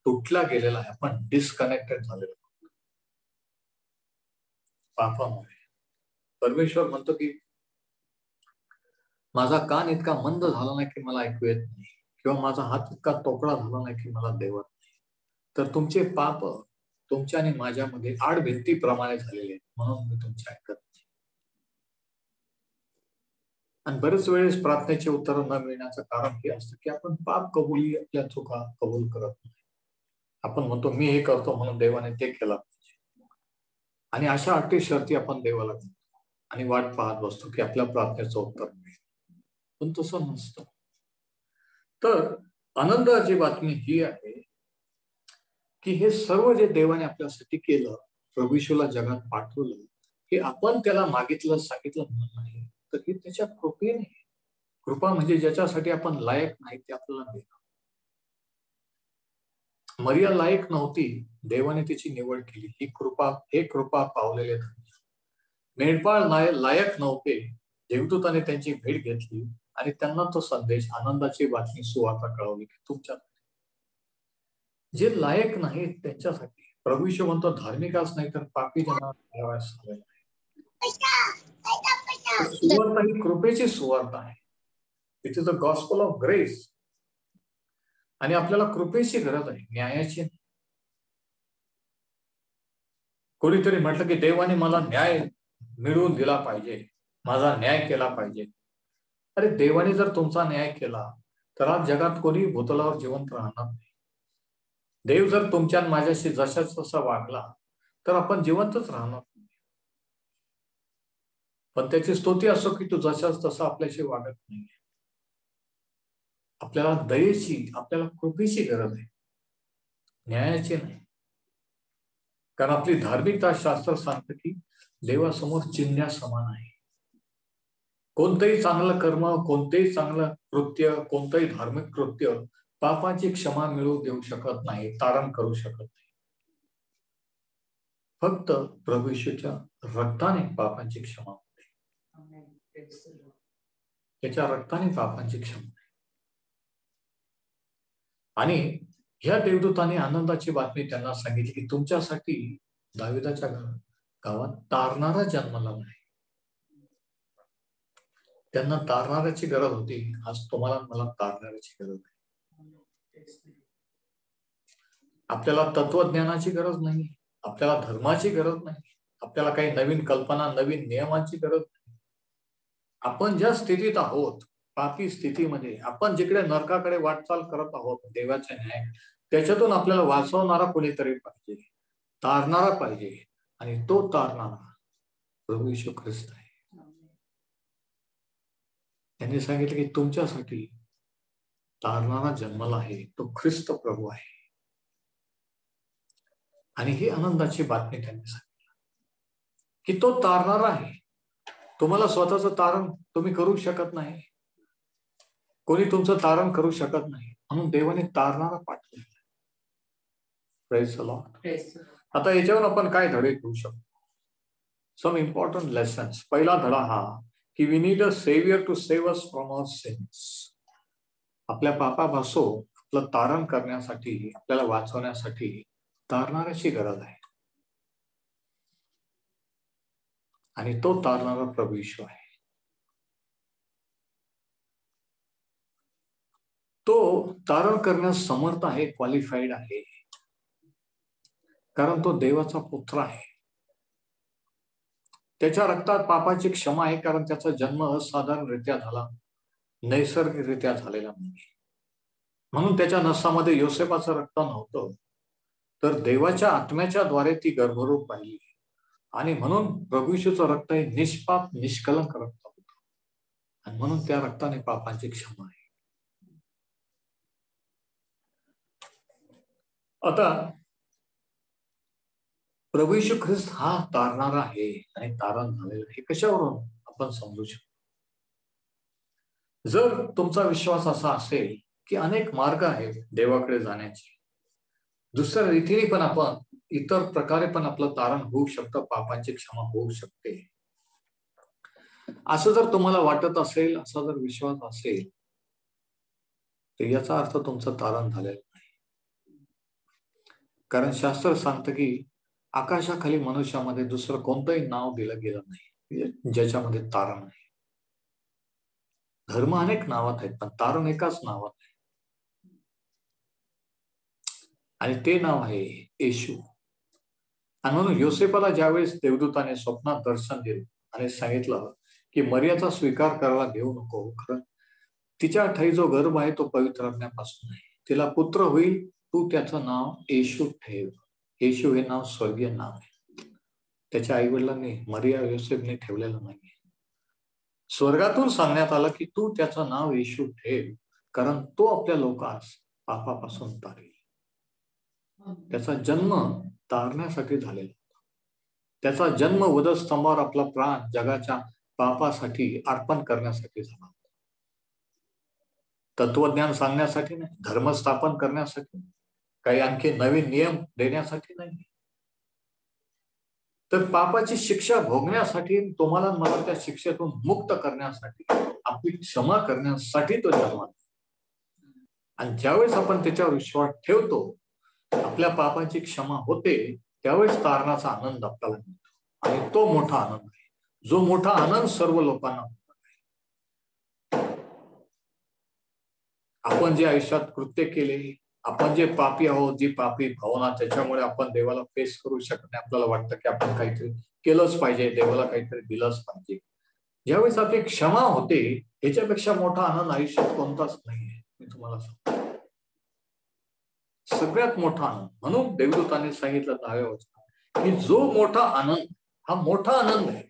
तुटला गेलेला आहे. आपण डिस्कनेक्टेड झालेलो पापामुळे. परमेश्वर म्हणतो की माझा कान इतका मंद झाला नाही की मला ऐकू येत नाही, किंवा माझा हात इतका तोकडा झाला नाही की मला देवत नाही. तर तुमचे पाप तुमच्या आणि माझ्यामध्ये आड भिंतीप्रमाणे झालेले आहेत, म्हणून मी तुमचे ऐकत नाही. आणि बरेच वेळेस प्रार्थनेचे उत्तर न मिळण्याचं कारण हे असतं की आपण पाप कबुली, आपल्या चुका कबूल करत नाही. आपण म्हणतो मी हे करतो म्हणून देवाने ते केलं पाहिजे, आणि अशा अटी शर्ती आपण देवाला देतो आणि वाट पाहत बसतो की आपल्या प्रार्थनेचं उत्तर मिळेल. पण तसं नसतं. तर आनंदाची बातमी ही आहे की हे सर्व जे देवाने आपल्यासाठी केलं, प्रभू येशूला जगात पाठवलं, हे आपण त्याला मागितलं सांगितलं म्हणून नाही, तर हे त्याच्या कृपेने. कृपा म्हणजे ज्याच्यासाठी आपण लायक नाही ते आपल्याला देणं. मरिया लायक नव्हती, देवाने तिची निवड केली, ही कृपा, हे कृपा पावलेले धन्य. मेंढपाळ लायक नव्हते, देवदूताने त्यांची भेट घेतली आणि त्यांना तो संदेश, आनंदाची बातमी, सुवार्ता कळवली की तुमच्या जे लायक नाहीत त्यांच्यासाठी प्रभू येशू म्हणतो धार्मिकच नाही तर पापी जनांना सुवार्ता ही कृपेची सुवार्ता आहे. It is the gospel of grace. आणि आपल्याला कृपेची गरज आहे, न्यायाची. कोणीतरी म्हटलं की देवाने मला न्याय मिळवून दिला पाहिजे, माझा न्याय केला पाहिजे. अरे देवाने जर तुमचा न्याय केला तर आज जगात कोणी भूतलावर जिवंत राहणार नाही. देव जर तुमच्या माझ्याशी जशाच तसा वागला तर आपण जिवंतच राहणार. पण त्याची स्तुती असो की तू जशाच तसा आपल्याशी वागत नाही. आपल्याला दयेची, आपल्याला कृपेची गरज आहे, न्यायाची नाही. कारण आपली धार्मिकता, शास्त्र सांगतं की देवासमोर चिन्ह समान आहे. कोणतंही चांगलं कर्म, कोणतेही चांगलं कृत्य, कोणतंही धार्मिक कृत्य पापाची क्षमा मिळवू देऊ शकत नाही, तारण करू शकत नाही. फक्त प्रभू येशूच्या रक्ताने पापांची क्षमा होते. त्याच्या रक्ताने पापांची क्षमा. आणि ह्या देवदूताने आनंदाची बातमी त्यांना सांगितली की तुमच्यासाठी दाविदाच्या गावात तारणारा जन्मला नाही. त्यांना तारणाऱ्याची गरज होती, आज तुम्हाला मला तारणाऱ्याची गरज आहे. आपल्याला तत्वज्ञानाची गरज नाही, आपल्याला धर्माची गरज नाही, आपल्याला काही नवीन कल्पना, नवीन नियमांची गरज नाही. आपण ज्या स्थितीत आहोत, पापी स्थितीमध्ये, आपण जिकडे नरकाकडे वाटचाल करत आहोत, देवाच्या न्याय, त्याच्यातून आपल्याला वाचवणारा कोणीतरी पाहिजे, तारणारा पाहिजे. आणि तो तारणारा प्रभू येशू ख्रिस्त आहे. त्यांनी सांगितलं की तुमच्यासाठी तारणारा जन्मला आहे, तो ख्रिस्त प्रभू आहे. आणि ही आनंदाची बातमी त्यांनी सांगितली की तो तारणारा आहे. तुम्हाला स्वतःचं तारण तुम्ही करू शकत नाही, कोणी तुमचं तारण करू शकत नाही, म्हणून देवाने तारणारा पाठवलेला. Praise the Lord. आता याच्यावर आपण काय धडे घेऊ शकतो? Some important lessons. पहिला धडा हा की we need a saviour to save us from our sins. आपल्या पापापासून आपलं तारण करण्यासाठी, आपल्याला वाचवण्यासाठी तारणाऱ्याची गरज आहे, आणि तो तारणारा प्रभू येशू आहे. तो तारण करण्यास समर्थ आहे, क्वालिफाईड आहे, कारण तो देवाचा पुत्र आहे. त्याच्या रक्तात पापाची क्षमा आहे, कारण त्याचा जन्म असाधारणरित्या झाला, नैसर्गिकरित्या झालेला नाही. म्हणून त्याच्या नसामध्ये योसेफाचं रक्त नव्हतं, तर देवाच्या आत्म्याच्या द्वारे ती गर्भरूप पाहिली, आणि म्हणून प्रभू येशूचं रक्त हे निष्पाप निष्कलंक रक्त होतं, आणि म्हणून त्या रक्ताने पापांची क्षमा आहे. आता प्रभू येशू ख्रिस्त हा तारणारा आहे आणि तारण झालेला आहे. कशावरून आपण समजू शकतो? जर तुमचा विश्वास असा असेल की अनेक मार्ग आहेत देवाकडे जाण्याचे, दुसऱ्या रीतीने पण आपण इतर प्रकारे पण आपलं तारण होऊ शकतं, पापांची क्षमा होऊ शकते, असं जर तुम्हाला वाटत असेल, असा जर विश्वास असेल, तर याचा अर्थ तुमचं तारण झालेलं नाही. कारण शास्त्र सांगतं की आकाशाखाली मनुष्यामध्ये दुसरं कोणतंही नाव दिलं गेलं नाही ज्याच्यामध्ये तारण आहे. धर्म अनेक नावात आहेत, पण तारण एकाच नावात आहे, आणि ते नाव आहे येशू. आणि म्हणून योसेफाला ज्यावेळेस देवदूताने स्वप्नात दर्शन दिलं आणि सांगितलं की मरियाचा स्वीकार करायला घेऊ नको, कारण तिच्या ठाई जो गर्भ आहे तो पवित्र आत्म्यापासून आहे, तिला पुत्र होईल, तू त्याचं नाव येशू ठेव. येशू हे नाव स्वर्गीय नाव आहे, त्याच्या आई वडिलांनी मरिया योसेफने ठेवलेलं नाही. स्वर्गातून सांगण्यात आलं की तू त्याचं नाव येशू ठेव, कारण तो आपल्या लोकांस पापापासून तारेल. त्याचा जन्म तारण्यासाठी झालेला, त्याचा जन्म वधस्तंभावर आपला प्राण जगाच्या पापासाठी अर्पण करण्यासाठी झाला. तत्वज्ञान सांगण्यासाठी नाही, धर्म स्थापन करण्यासाठी, काही आणखी नवीन नियम देण्यासाठी नाही, तर पापाची शिक्षा भोगण्यासाठी, तुम्हाला मला त्या शिक्षेतून मुक्त करण्यासाठी, आपली क्षमा करण्यासाठी तो जन्माला. आणि ज्यावेळेस आपण त्याच्यावर विश्वास ठेवतो, आपल्या पापाची क्षमा होते, त्यावेळेस तारणाचा आनंद आपल्याला मिळतो, आणि तो मोठा आनंद आहे, जो मोठा आनंद सर्व लोकांना होणार आहे. आपण जे आयुष्यात कृत्य केले, आपण जे पापी आहोत, जी पापी भावना, त्याच्यामुळे आपण देवाला फेस करू शकत नाही. आपल्याला वाटतं की आपण काहीतरी केलंच पाहिजे, देवाला काहीतरी दिलंच पाहिजे. ज्यावेळेस आपली क्षमा होते, ह्याच्यापेक्षा मोठा आनंद आयुष्यात कोणताच नाहीये. मी तुम्हाला सांगतो, सगळ्यात मोठा आनंद. म्हणून देवदूताने सांगितलं 10व्या वचनात की जो मोठा आनंद, हा मोठा आनंद आहे,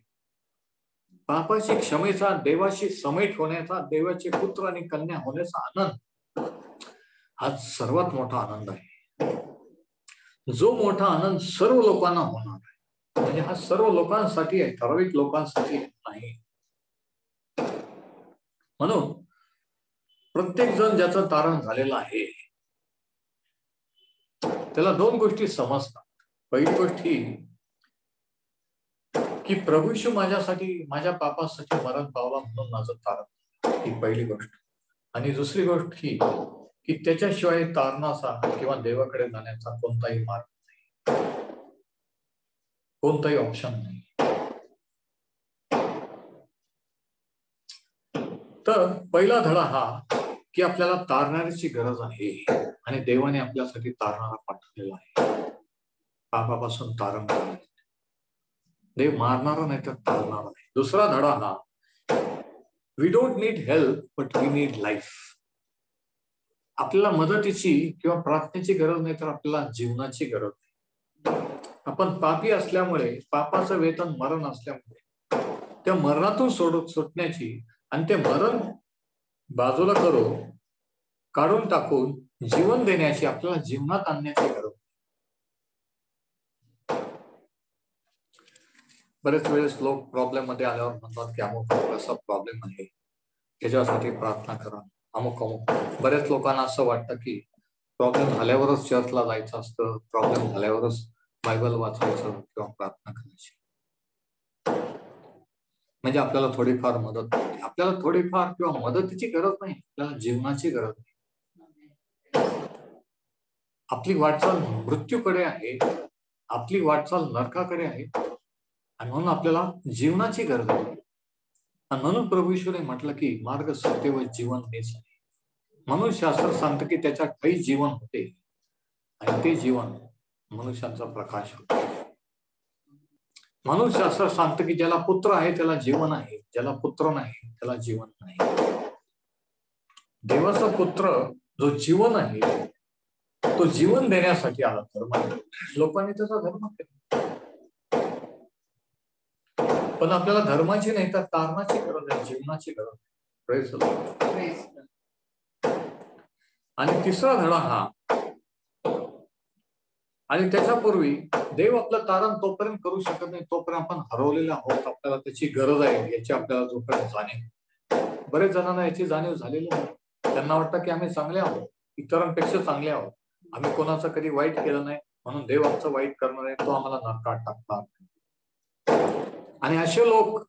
पापाची क्षमेचा, देवाशी समेट होण्याचा, देवाचे पुत्र आणि कन्या होण्याचा आनंद, हा सर्वात मोठा आनंद आहे. जो मोठा आनंद सर्व लोकांना होणार आहे, म्हणजे हा सर्व लोकांसाठी आहे, ठराविक लोकांसाठी नाही. म्हणून प्रत्येक जण ज्याचं तारण झालेलं आहे, त्याला दोन गोष्टी समजतात. पहिली गोष्ट ही की प्रभू येशू माझ्यासाठी, माझ्या पापासाठी मरण पावला, म्हणून माझं तारण, ही पहिली गोष्ट. आणि दुसरी गोष्ट ही की त्याच्याशिवाय तारणाचा किंवा देवाकडे जाण्याचा कोणताही मार्ग नाही, कोणताही ऑप्शन नाही. तर पहिला धडा हा की आपल्याला तारणाऱ्याची गरज आहे, आणि देवाने आपल्यासाठी तारणारा पाठवलेला आहे, पापापासून तारण करण्यासाठी. देव मारणारा नाही तर तारणारा नाही. दुसरा धडा हा, we don't need help but we need life. आपल्याला मदतीची किंवा प्रार्थनेची गरज नाही, तर आपल्याला जीवनाची गरज आहे. आपण पापी असल्यामुळे, पापाचं वेतन मरण असल्यामुळे, त्या मरणातून सुटण्याची आणि ते मरण बाजूला काढून टाकून जीवन देण्याची, आपल्याला जीवनात आणण्याची गरज. बरेच वेळेस लोक प्रॉब्लेम मध्ये आल्यावर म्हणतात की अमुक असा प्रॉब्लेम आहे, त्याच्यासाठी प्रार्थना करा, अमुक अमुक. बऱ्याच लोकांना असं वाटतं की प्रॉब्लेम झाल्यावरच चर्चला जायचं असतं, प्रॉब्लेम झाल्यावरच बायबल वाचायचं किंवा प्रार्थना करायची, म्हणजे आपल्याला थोडीफार मदत होते. आपल्याला थोडीफार किंवा मदतीची गरज नाही, आपल्याला जीवनाची गरज नाही. आपली वाटचाल मृत्यूकडे आहे, आपली वाटचाल नरकाकडे आहे, आणि म्हणून आपल्याला जीवनाची गरज आहे. आणि म्हणून प्रभू येशूने म्हटलं की मार्ग, सत्य व जीवन हेच आहे. म्हणून शास्त्र सांगतं की त्याच्या काही जीवन होते, आणि ते जीवन मनुष्यांचा प्रकाश होते. म्हणून शास्त्र सांगतं की ज्याला पुत्र आहे त्याला जीवन आहे, ज्याला पुत्र नाही त्याला जीवन नाही. देवाचा पुत्र जो जीवन आहे तो जीवन देण्यासाठी आला. धर्म, लोकांनी त्याचा धर्म केला. पण आपल्याला धर्माची नाही तर तारणाची गरज आहे, जीवनाची गरज आहे. आणि तिसरा धडा हा, आणि त्याच्यापूर्वी देव आपलं तारण तोपर्यंत करू शकत नाही तोपर्यंत आपण हरवलेला आहोत, आपल्याला त्याची गरज आहे याची आपल्याला जोपर्यंत जाणीव. बरेच जणांना याची जाणीव झालेली नाही. त्यांना वाटतं की आम्ही चांगले आहोत, इतरांपेक्षा चांगले आहोत, आम्ही कोणाचं कधी वाईट केलं नाही म्हणून देव आमचं वाईट करणार आहे, तो आम्हाला नरकात टाकणार. आणि असे लोक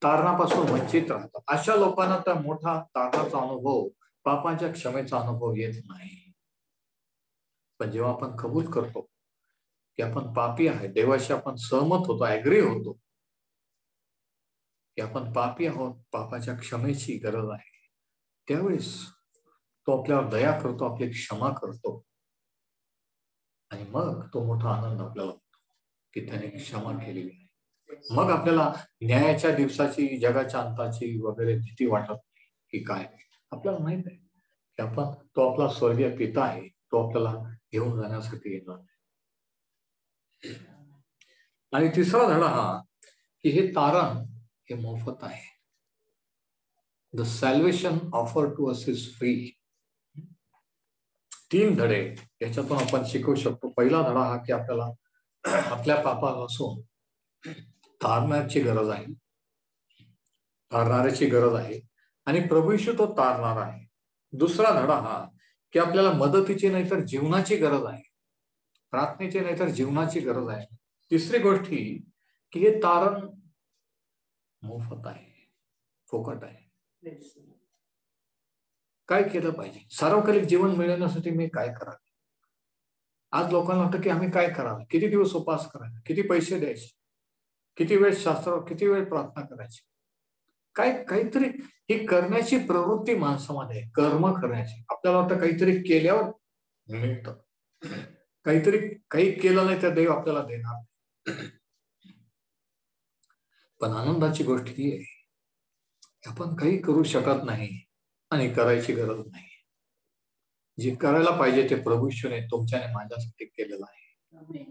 तारणापासून वंचित राहतात. अशा लोकांना तर मोठा तारणाचा अनुभव, पापाच्या क्षमेचा अनुभव येत नाही. पण जेव्हा आपण कबूल करतो की आपण पापी आहे, देवाशी आपण सहमत होतो, ऍग्री होतो की आपण पापी आहोत, पापाच्या क्षमेची गरज आहे, त्यावेळेस तो आपल्यावर दया करतो, आपली क्षमा करतो, आणि मग तो मोठा आनंद आपल्याला होतो की त्याने क्षमा केलेली आहे. मग आपल्याला न्यायाच्या दिवसाची, जगाच्या अंताची वगैरे भीती वाटत नाही की काय. आपल्याला माहित आहे की आपण, तो आपला स्वर्गीय पिता आहे, तो आपल्याला घेऊन जाण्यासाठी येणार आहे. आणि तिसरा धडा हा की हे तारण हे मोफत आहे. The salvation offer to us is free. 3 धडे याच्यातून आपण शिकू शकतो. पहिला धडा हा की आपल्याला आपल्या पापापासून तारण्याची गरज आहे, तारणाऱ्याची गरज आहे, आणि प्रभू येशू तो तारणार आहे. दुसरा धडा हा की आपल्याला मदतीची नाही तर जीवनाची गरज आहे, प्रार्थनेची नाही तर जीवनाची गरज आहे. तिसरी गोष्ट ही की हे तारण मोफत आहे, फुकट आहे. काय केलं पाहिजे? सार्वकालिक जीवन मिळवण्यासाठी मी काय करावे? आज लोकांना वाटतं की आम्ही काय करावं, किती दिवस उपास करायचा, किती पैसे द्यायचे, किती वेळ शास्त्र, किती वेळ प्रार्थना करायची, काहीतरी ही करण्याची प्रवृत्ती माणसामध्ये, कर्म करण्याची. आपल्याला वाटतं काहीतरी केल्यावर मिळतं, काहीतरी काही केलं नाही तर देव आपल्याला देणार. पण आनंदाची गोष्ट ही आहे आपण काही करू शकत नाही आणि करायची गरज नाही. जे करायला पाहिजे ते प्रभू येशूने तुमच्याने माझ्यासाठी केलेलं आहे.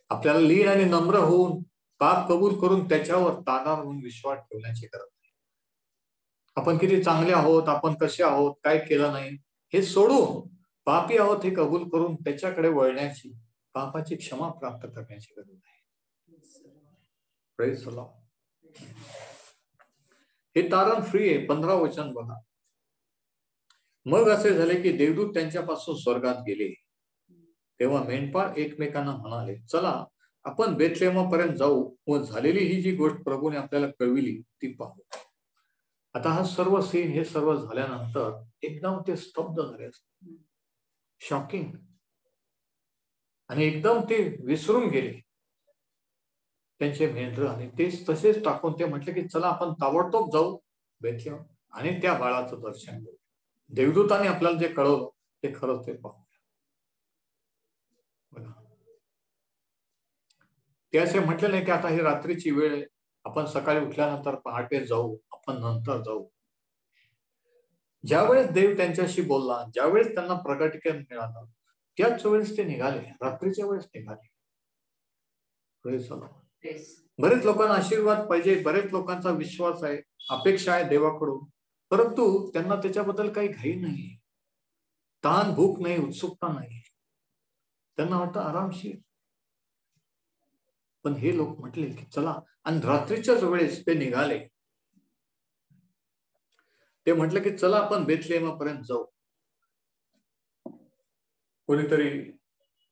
आपल्याला लीन आणि नम्र होऊन पाप कबूल करून त्याच्यावर तारणार होऊन विश्वास ठेवण्याची गरज नाही. आपण किती चांगले आहोत, आपण कसे आहोत, काय केलं नाही हे सोडून पापी आहोत हे कबूल करून त्याच्याकडे वळण्याची, पापाची क्षमा प्राप्त करण्याची गरज आहे. Praise the Lord. हे तारण फ्री आहे. 15 वचन बघा. मग असे झाले की देवदूत त्यांच्यापासून स्वर्गात गेले. तेव्हा मेंढपाळ एकमेकांना म्हणाले, चला आपण बेथलेहमापर्यंत जाऊ व झालेली ही जी गोष्ट प्रभूने आपल्याला कळविली ती पाहू. आता हा सर्व सीन, हे सर्व झाल्यानंतर एकदम ते स्तब्ध झाले, शॉकिंग, आणि एकदम ते विसरून गेले त्यांचे मेंढर, आणि तेच तसेच टाकून ते म्हटले की चला आपण ताबडतोब जाऊ बेथलेहम आणि त्या बाळाचं दर्शन घेऊ. देवदूताने आपल्याला जे कळवलं ते खरंच ते पाहू. ते असे म्हटले नाही की आता ही रात्रीची वेळ आहे, आपण सकाळी उठल्यानंतर पहाटे जाऊ, आपण नंतर जाऊ. ज्यावेळेस देव त्यांच्याशी बोलला, ज्यावेळेस त्यांना प्रकटीकरण मिळालं, त्याच वेळेस ते निघाले, रात्रीच्या वेळेस निघाले. बरेच लोकांना आशीर्वाद पाहिजे, बरेच लोकांचा विश्वास आहे, अपेक्षा आहे देवाकडून, परंतु त्यांना त्याच्याबद्दल काही घाई नाही, ताण भूक नाही, उत्सुकता नाही. त्यांना वाटतं आरामशीर. पण हे लोक म्हटले की चला, आणि रात्रीच्याच वेळेस ते निघाले. ते म्हटलं की चला आपण बेथलेहेमापर्यंत जाऊ. कोणीतरी,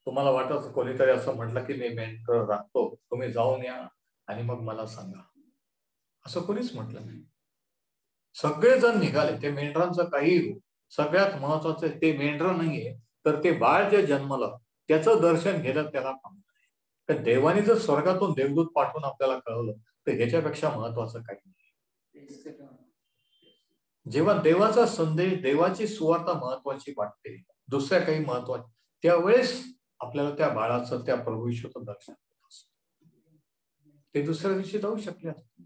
तुम्हाला वाटत कोणीतरी असं म्हटलं की मी मेंढर राखतो, तुम्ही जाऊन या आणि मग मला सांगा, असं कोणीच म्हटलं नाही. सगळेजण निघाले. ते मेंढरांचं काही हो, सगळ्यात महत्वाचं ते मेंढर नाहीये, तर ते बाळ जे जन्मलं त्याचं दर्शन घेणं त्याला काम नाही. तर देवाने जर स्वर्गातून देवदूत पाठवून आपल्याला कळवलं तर ह्याच्यापेक्षा महत्वाचं काही नाही. जेव्हा देवाचा संदेश, देवाची सुवार्ता महत्वाची वाटते, दुसऱ्या काही महत्वाचं, त्यावेळेस आपल्याला त्या बाळाचं, त्या प्रभू येशूचं दर्शन होत असतं. ते दुसऱ्या दिवशी जाऊ शकले असते,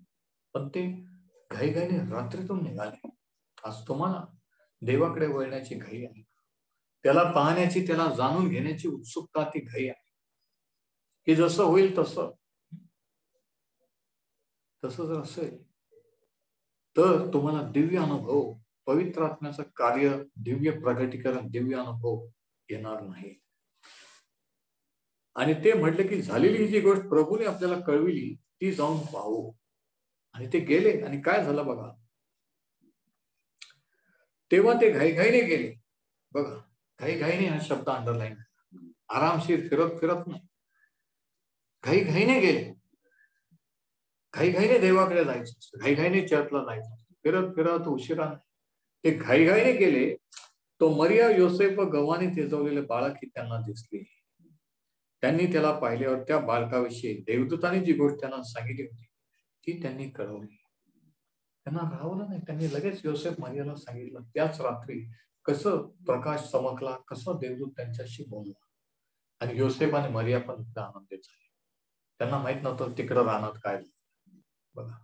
पण ते घाईघाईने रात्रीतून निघाले. आज तुम्हाला देवाकडे वळण्याची घाई आहे, त्याला पाहण्याची, त्याला जाणून घेण्याची उत्सुकता, ती घाई आहे की जसं होईल तसं जर असेल तर तुम्हाला दिव्य अनुभव, पवित्र आत्म्याचं कार्य, दिव्य प्रगटीकरण, दिव्य अनुभव येणार नाही. आणि ते म्हटले की झालेली ही जी गोष्ट प्रभूने आपल्याला कळविली ती जाऊन पाहू. आणि ते गेले. आणि काय झालं बघा, तेव्हा ते घाईघाईने गेले. बघा, घाईघाईने हा शब्द अंडरलाईन, आरामशीर फिरत फिरत नाही, घाईघाईने गेले. घाईघाईने देवाकडे जायचं, घाईघाईने चर्चला जायचं, फिरत फिरत उशिरा. ते घाईघाईने गेले. तो मरिया, योसेफ व गव्हाने तेजवलेले बाळक त्यांना दिसले. त्यांनी त्याला पाहिल्यावर त्या बालकाविषयी देवदूताने जी गोष्ट त्यांना सांगितली होती ती त्यांनी कळवली. त्यांना राहवलं नाही. त्यांनी लगेच योसेफ मरियाला सांगितलं. त्याच रात्री कसं प्रकाश चमकला, कसं देवदूत त्यांच्याशी बोलला. आणि योसेफ आणि मरिया पण आनंदित झाले. त्यांना माहित नव्हतं तिकडं रानात काय. बघा,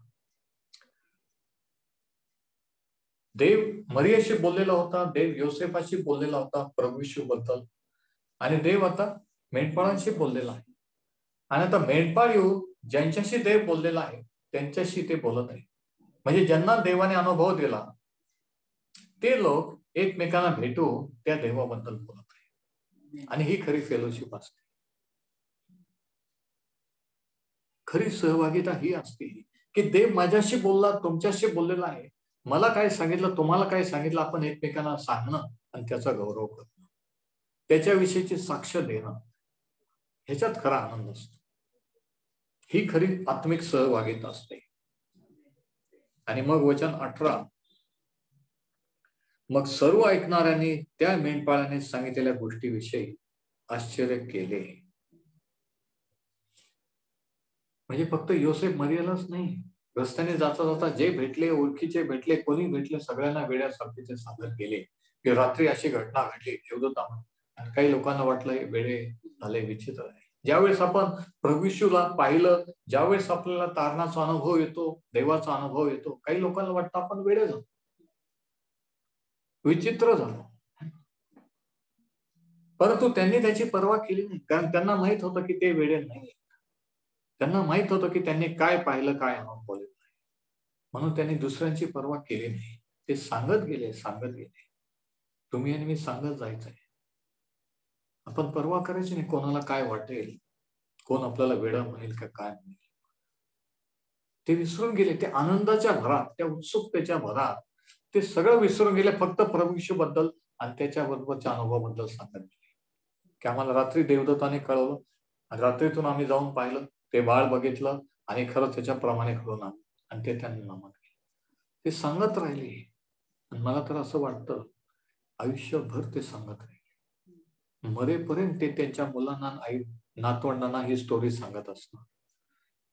देव मरियाशी बोललेला होता, देव योसेफाशी बोललेला होता प्रभू येशू बद्दल, आणि देव आता मेंढपाळांशी बोललेला आहे. आणि आता मेंढपाळ येऊन ज्यांच्याशी देव बोललेला आहे त्यांच्याशी ते बोलत आहे. म्हणजे ज्यांना देवाने अनुभव दिला ते लोक एकमेकांना भेटून त्या देवाबद्दल बोलत आहे. आणि ही खरी फेलोशिप असते, खरी सहभागिता ही असते की देव माझ्याशी बोलला, तुमच्याशी बोललेला आहे, मला काय सांगितलं, तुम्हाला काय सांगितलं, आपण एकमेकांना सांगणं आणि त्याचा गौरव करणं, त्याच्याविषयीची साक्ष देणं, ह्याच्यात खरा आनंद असतो. ही खरी आत्मिक सहभागिता असते. आणि मग वचन 18, मग सर्व ऐकणाऱ्यांनी त्या मेंढपाळाने सांगितलेल्या गोष्टीविषयी आश्चर्य केले. म्हणजे फक्त योसेफ मरियालाच नाही, रस्त्याने जाता जाता जे भेटले, ओळखीचे भेटले, कोणी भेटले, सगळ्यांना वेड्यासारखे ते सादर केले की रात्री अशी घटना घडली देवदूताने. आणि काही लोकांना वाटलं हे वेडे झाले, विचित्र आहे. ज्यावेळेस आपण प्रभू येशूला पाहिलं, ज्यावेळेस आपल्याला तारणाचा अनुभव येतो, देवाचा अनुभव येतो, काही लोकांना वाटतं आपण वेडे झालो, विचित्र झालो. परंतु त्यांनी त्याची पर्वा केली नाही, कारण त्यांना माहित होतं की ते वेडे नाही. त्यांना माहित होतं की त्यांनी काय पाहिलं, काय अनुभवलेलं आहे. म्हणून त्यांनी दुसऱ्यांची पर्वा केली नाही. ते सांगत गेले, सांगत गेले. तुम्ही आणि मी सांगत जायचंय. आपण पर्वा करायची नाही कोणाला काय वाटेल, कोण आपल्याला वेडा म्हणेल का काय म्हणेल. ते विसरून गेले. ते आनंदाच्या भरात, त्या उत्सुकतेच्या भरात ते सगळं विसरून गेले. फक्त प्रभू येशू बद्दल आणि त्याच्याबरोबरच्या अनुभवाबद्दल सांगत गेले की आम्हाला रात्री देवदूताने कळवलं, रात्रीतून आम्ही जाऊन पाहिलं, ते बाळ बघितलं आणि खरं त्याच्याप्रमाणे घडून आलं आणि ते त्यांनी नमन केलं. ते सांगत राहिले. आणि मला तर असं वाटतं आयुष्यभर ते सांगत राहिले, मरेपर्यंत ते त्यांच्या मुलांना, आई नातवंडांना ही स्टोरी सांगत असणार.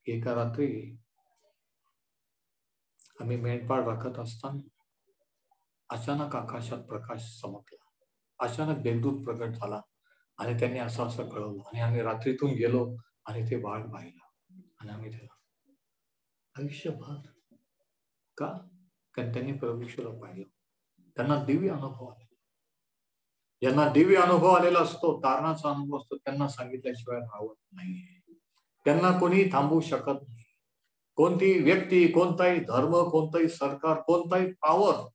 एका रात्री आम्ही मेंढपाळ राखत असताना अचानक आकाशात प्रकाश चमकला, अचानक देवदूत प्रकट झाला आणि त्यांनी असं असं कळवलं. आणि आम्ही रात्रीतून गेलो आणि ते बाळ पाहिलं आणि आम्ही त्याला आयुष्यभर का, कारण त्यांनी प्रभू येशूला पाहिलं, त्यांना दिव्य अनुभव आला. ज्यांना दिव्य अनुभव आलेला असतो, तारणाचा अनुभव असतो, त्यांना सांगितल्याशिवाय राहत नाही. त्यांना कोणी थांबवू शकत नाही. कोणती व्यक्ती, कोणताही धर्म, कोणताही सरकार, कोणताही पॉवर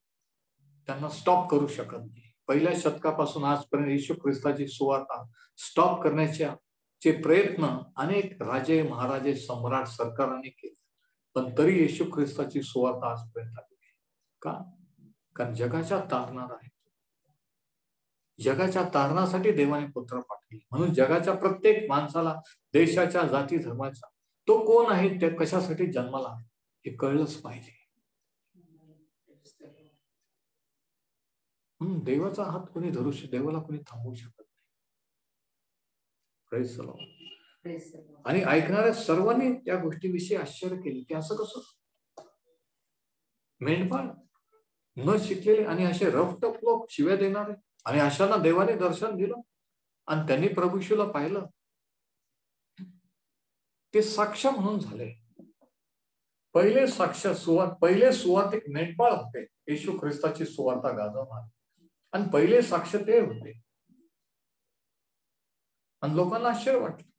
त्यांना स्टॉप करू शकत नाही. पहिल्या शतकापासून आजपर्यंत येशू ख्रिस्ताची सुवार्ता स्टॉप करण्याच्या चे प्रयत्न अनेक राजे महाराजे सम्राट सरकारांनी केले, पण तरी येशू ख्रिस्ताची सुवार्ता आजपर्यंत आली. का? कारण जगाच्या तारणार आहे. जगाच्या तारणासाठी देवाने पुत्र पाठवले. म्हणून जगाच्या प्रत्येक माणसाला, देशाच्या, जाती धर्माचा, तो कोण आहे, त्या कशासाठी जन्माला आहे हे कळलंच पाहिजे. म्हणून देवाचा हात कोणी धरू देवाला कोणी थांबवू शकत नाही. Praise the Lord. आणि ऐकणाऱ्या सर्वांनी त्या गोष्टीविषयी आश्चर्य केले की असं कसं, मेंढपाळ न शिकलेले आणि असे रफटफ लोक शिव्या देणारे, आणि अशांना देवाने दर्शन दिलं आणि त्यांनी प्रभू येशूला पाहिलं, ते साक्ष म्हणून झाले. पहिले साक्ष पहिले सुवार्तिक मेंढपाळ होते, येशू ख्रिस्ताची सुवार्ता गाजवणार, आणि पहिले साक्ष ते होते. आणि लोकांना आश्चर्य वाटलं.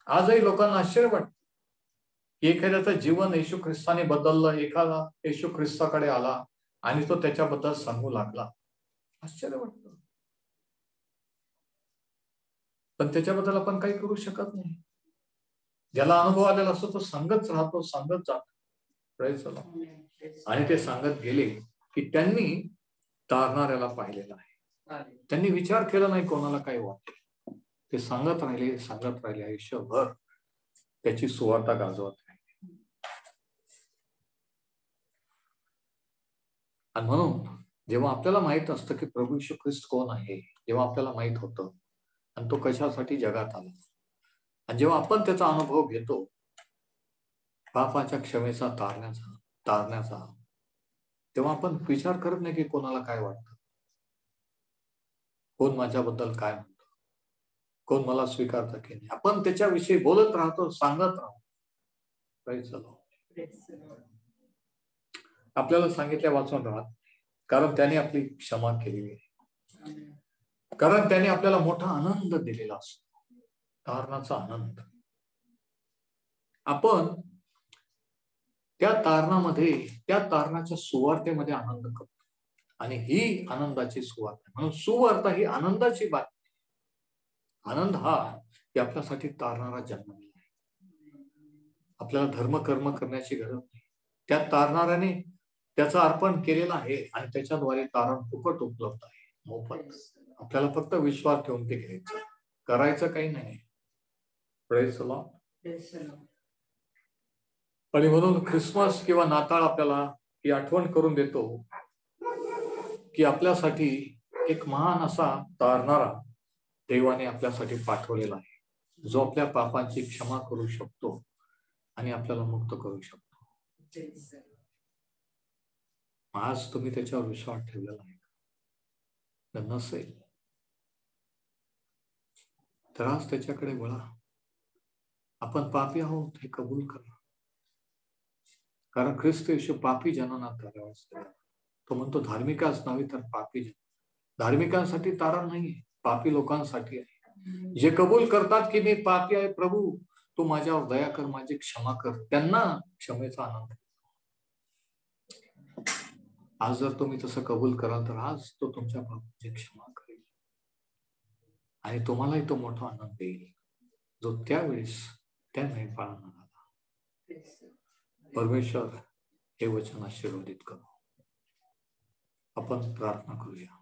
आजही लोकांना आश्चर्य वाटतं की एखाद्याचं जीवन येशू ख्रिस्ताने बदललं, एखादा येशू ख्रिस्ताकडे आला आणि तो त्याच्याबद्दल सांगू लागला. आश्चर्य वाटतं, पण त्याच्याबद्दल आपण काही करू शकत नाही. ज्याला अनुभव आलेला असतो तो सांगत राहतो, सांगत जातो. आणि ते सांगत गेले की त्यांनी तारणाऱ्याला पाहिलेलं आहे. त्यांनी विचार केला नाही कोणाला काय वाटते, ते सांगत राहिले आयुष्यभर त्याची सुवार्ता गाजवत राहिले. आणि म्हणून जेव्हा आपल्याला माहित असतं की प्रभू येशू ख्रिस्त कोण आहे, जेव्हा आपल्याला माहित होतं आणि तो कशासाठी जगात आला, आणि जेव्हा आपण त्याचा अनुभव घेतो पापाच्या क्षमेचा, तारण्याचा, तेव्हा आपण विचार करत नाही की कोणाला काय वाटतं, कोण माझ्याबद्दल काय म्हणतो, कोण मला स्वीकारतं की नाही. आपण त्याच्याविषयी बोलत राहतो, सांगत राहतो. आपल्याला सांगितल्या वाचून राहत, कारण त्याने आपली क्षमा केलेली आहे, कारण त्याने आपल्याला मोठा आनंद दिलेला असतो, तारणाचा आनंद. आपण त्या तारणामध्ये, त्या तारणाच्या सुवार्तेमध्ये आनंद करतो, आणि ही आनंदाची सुवार्ता. म्हणून सुवार्ता ही आनंदाची बातमी. आनंद हा की आपल्यासाठी तारणारा जन्मलेला आहे. आपल्याला धर्म कर्म करण्याची गरज नाही. त्या तारणाऱ्याने त्याचं अर्पण केलेलं आहे आणि त्याच्याद्वारे तारण फुकट उपलब्ध आहे, मोफत. आपल्याला फक्त विश्वास ठेवून ते घ्यायचं, करायचं काही नाही. Praise the Lord. आणि म्हणून ख्रिसमस किंवा नाताळ आपल्याला ही आठवण करून देतो की आपल्यासाठी एक महान असा तारणारा देवाने आपल्यासाठी पाठवलेला आहे, जो आपल्या पापांची क्षमा करू शकतो आणि आपल्याला मुक्त करू शकतो. आज तुम्ही त्याच्यावर विश्वास ठेवलेला आहे का? नसेल तर आज त्याच्याकडे वळा. आपण पापी आहोत हे कबूल करा, कारण ख्रिस्त येशू पापी जनांना आला. तो म्हणतो धार्मिकाच नव्हे तर पापी जन. धार्मिकांसाठी तारण नाहीये, पापी लोकांसाठी आहे. जे कबूल करतात की मी पापी आहे, प्रभू तू माझ्यावर दया कर, माझी क्षमा कर, त्यांना क्षमेचा आनंद. आज जर तुम्ही तसं कबूल कराल तर आज तो तुमच्या पापाची क्षमा करेल आणि तुम्हालाही तो मोठा आनंद देईल, जो त्यावेळेस त्या मेंढपाळांना आला. परमेश्वर हे वचन आशीर्वादित करो. आपण प्रार्थना करूया.